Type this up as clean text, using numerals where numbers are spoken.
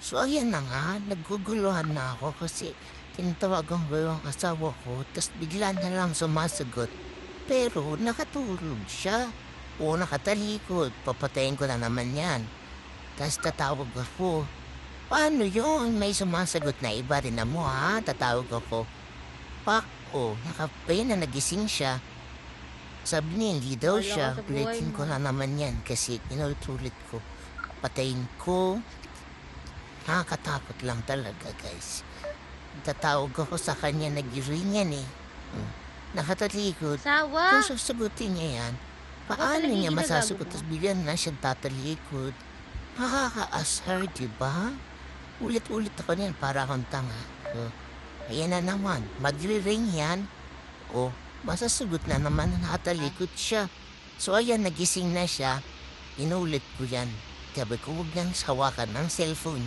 So ayan na nga, naguguluhan na ako kasi tinatawagan ko yung asawa ko tas bigla na lang sumasagot. Pero nakatulog siya o nakatalikod, papatayin ko na naman yan. Tas tatawag ako, paano yun? May sumasagot na iba rin na mo ha? Tatawag ako, pak o nakapay na nagising siya. Sabi niya hindi daw Bahala siya, ka sa buhay ulitin mo. ko na naman yan kasi inulit-ulit ko. Patayin ko. Nakakatakot lang talaga, guys. Tatawag ako sa kanya, nag-ring yan eh. Nakatalikod. Kung Sawa? sasagutin niya yan, Ikaw paano talaga yung niya ginagago masasagot? mo. Tapos bigyan na siyang tatalikod. Nakaka-ashar, diba? Ulit-ulit ako niyan para akong tanga. So, ayan na naman, magre-ring yan. O, masasagot na naman na nakatalikod siya. So ayan, nagising na siya. Inulit ko yan. Sabi ko, huwag nang hawakan ng cellphone.